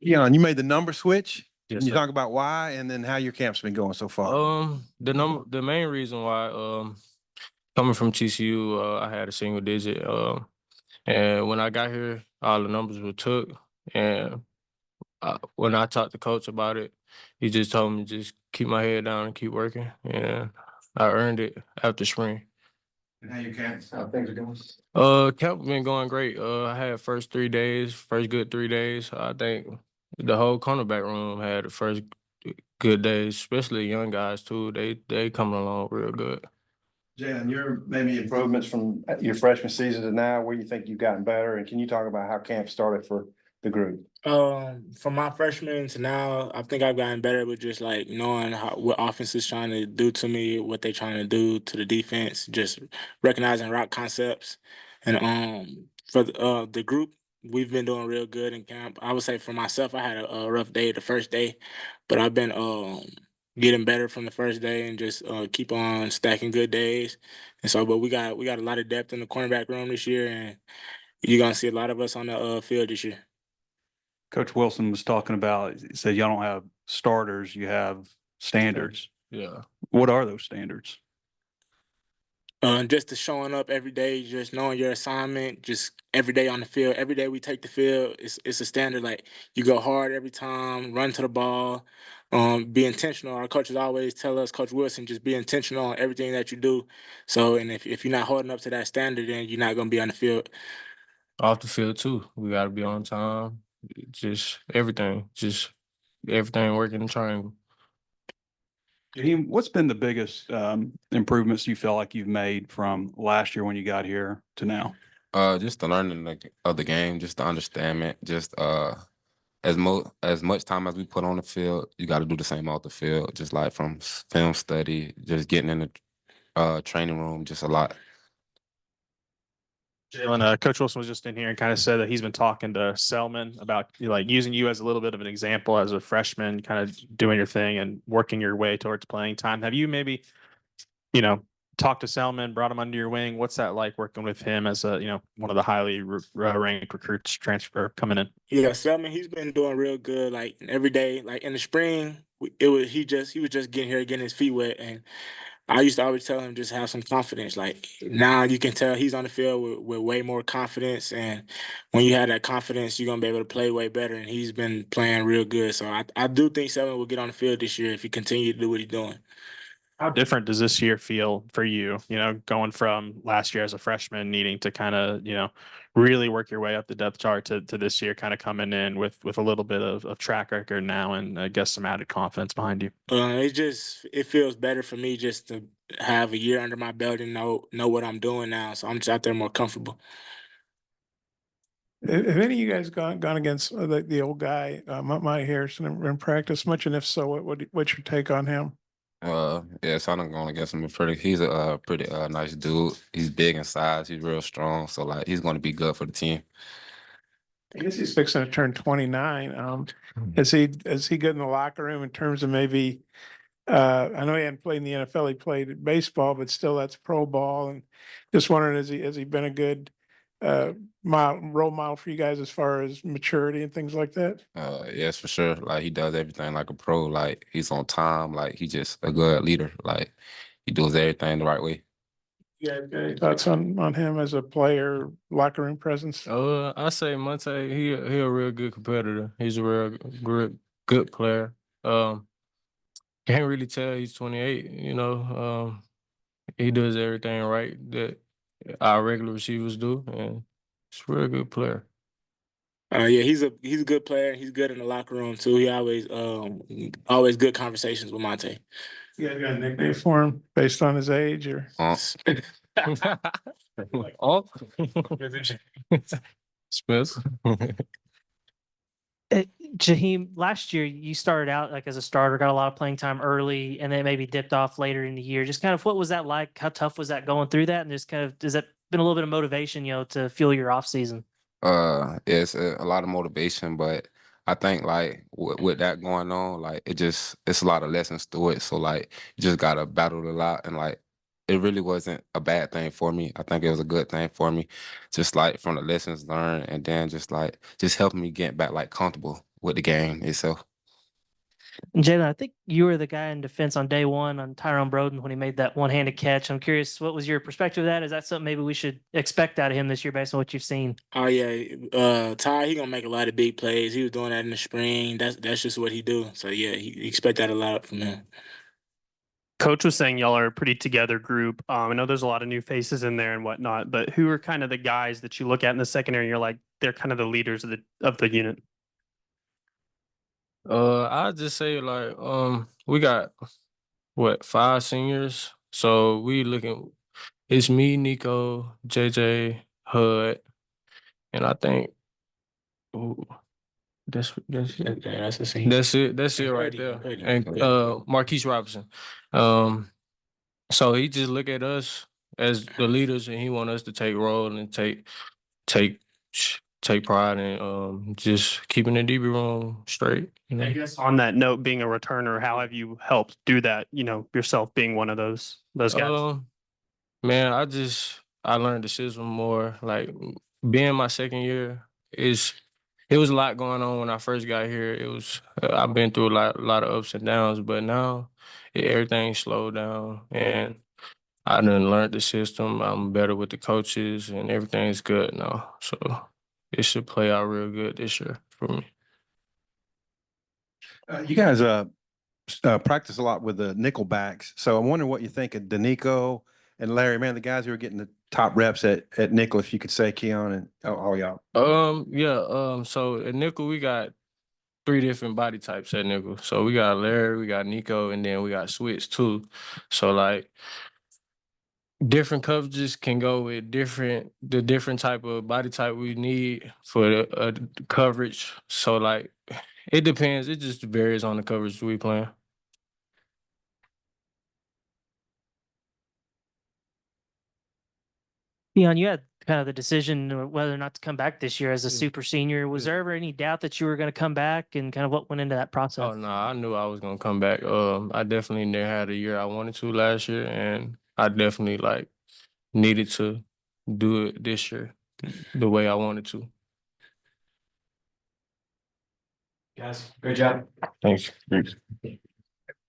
Kee'yon, you made the number switch. Yes, Can you sir. talk about why and then how your camp's been going so far? The main reason why coming from TCU, I had a single digit. And when I got here, all the numbers were took. And when I talked to coach about it, he just told me just keep my head down and keep working. And I earned it after spring. And how things are going? Camp been going great. I had first good 3 days. I think the whole cornerback room had the first good days, especially young guys too. They coming along real good. Jaylon, your maybe improvements from your freshman season to now, where you think you've gotten better, and can you talk about how camp started for the group? From my freshman to now, I think I've gotten better with just like knowing what offense is trying to do to me, what they're trying to do to the defense, just recognizing route concepts. And for the group, we've been doing real good in camp. I would say for myself, I had a rough day the first day, but I've been getting better from the first day and just keep on stacking good days. And so, but we got a lot of depth in the cornerback room this year, and you're gonna see a lot of us on the field this year. Coach Wilson was talking about, he said y'all don't have starters, you have standards. Yeah. What are those standards? Just to showing up every day, just knowing your assignment, just every day on the field. Every day we take the field, it's a standard. Like you go hard every time, run to the ball, be intentional. Our coaches always tell us, Coach Wilson, just be intentional on everything that you do. So, and if you're not holding up to that standard, then you're not gonna be on the field. Off the field too. We gotta be on time. Just everything. Just everything working in triangle. Jaheim, what's been the biggest improvements you feel like you've made from last year when you got here to now? Just the learning of the game, just the understanding, just as much time as we put on the field, you got to do the same off the field. Just like from film study, just getting in the training room, just a lot. Jaylon, Coach Wilson was just in here and kind of said that he's been talking to Selman about like using you as a little bit of an example as a freshman, kind of doing your thing and working your way towards playing time. Have you maybe, talked to Selman, brought him under your wing? What's that like working with him as a, one of the highly ranked recruits transfer coming in? Yeah, Selman, he's been doing real good. Like every day, like in the spring, he was just getting here, getting his feet wet, and I used to always tell him just have some confidence. Like now you can tell he's on the field with way more confidence, and when you have that confidence, you're gonna be able to play way better. And he's been playing real good, so I do think Selman will get on the field this year if he continue to do what he's doing. How different does this year feel for you, going from last year as a freshman needing to kind of, really work your way up the depth chart to this year kind of coming in with a little bit of track record now and I guess some added confidence behind you? It feels better for me just to have a year under my belt and know what I'm doing now. So I'm just out there more comfortable. Have any of you guys gone against the old guy, Monty Harrison in practice much? And if so, what's your take on him? Yeah, so I'm going against him. He's a pretty nice dude. He's big in size. He's real strong. So like he's going to be good for the team. I guess he's fixing to turn 29. Is he good in the locker room in terms of maybe? I know he hadn't played in the NFL. He played baseball, but still, that's pro ball. And just wondering, has he been a good role model for you guys as far as maturity and things like that? Yes, for sure. Like he does everything like a pro. Like he's on time. Like he's just a good leader. Like he does everything the right way. Yeah, any thoughts on him as a player, locker room presence? I say Monte, he a real good competitor. He's a real good player. Can't really tell he's 28, he does everything right that our regular receivers do, and he's a real good player. Yeah, he's a good player. He's good in the locker room too. He always good conversations with Monte. You guys got a nickname for him based on his age, or? Oh, Smith. Jaheim, last year you started out like as a starter, got a lot of playing time early, and then maybe dipped off later in the year. Just kind of what was that like? How tough was that going through that? And just kind of has that been a little bit of motivation, to fuel your off season? It's a lot of motivation, but I think like with that going on, like it's a lot of lessons to it. So like you just gotta battle a lot, and like it really wasn't a bad thing for me. I think it was a good thing for me, just like from the lessons learned, and then just helping me get back like comfortable with the game itself. And Jaylon, I think you were the guy in defense on day one on Tyrone Broden when he made that one-handed catch. I'm curious, what was your perspective of that? Is that something maybe we should expect out of him this year based on what you've seen? Oh yeah, Ty, he gonna make a lot of big plays. He was doing that in the spring. That's just what he do. So yeah, he expect that a lot from him. Coach was saying y'all are a pretty together group. I know there's a lot of new faces in there and whatnot, but who are kind of the guys that you look at in the secondary and you're like, they're kind of the leaders of the unit? I'd just say like we got what 5 seniors, so we looking. It's me, Nico, JJ, Hud, and I think ooh, that's it. Yeah, that's the same. That's it And right Purdy, there. Purdy, And Purdy. Marquise Robinson. So he just look at us as the leaders, and he want us to take role and take take pride in just keeping the DB room straight. You know? I guess on that note, being a returner, how have you helped do that? You know, yourself being one of those guys. Man, I learned the system more. Like being my second year it was a lot going on when I first got here. It was I've been through a lot of ups and downs, but now everything slowed down and I done learned the system. I'm better with the coaches and everything's good now. So it should play out real good this year for me. You guys practice a lot with the nickel backs, so I'm wondering what you think of Danico and Larry, man, the guys who are getting the top reps at nickel. If you could say Kee'yon and all y'all. So at nickel we got 3 different body types at nickel. So we got Larry, we got Nico, and then we got Switch too. So like different coverages can go with the different type of body type we need for the coverage. So like it depends. It just varies on the coverage we playing. Kee'yon, you had kind of the decision of whether or not to come back this year as a Yeah. super senior. Was there ever any doubt that you were going to come back, and kind of what went into that process? Oh no, I knew I was gonna come back. I definitely never had a year I wanted to last year, and I definitely like needed to do it this year the way I wanted to. Guys, great job. Thanks.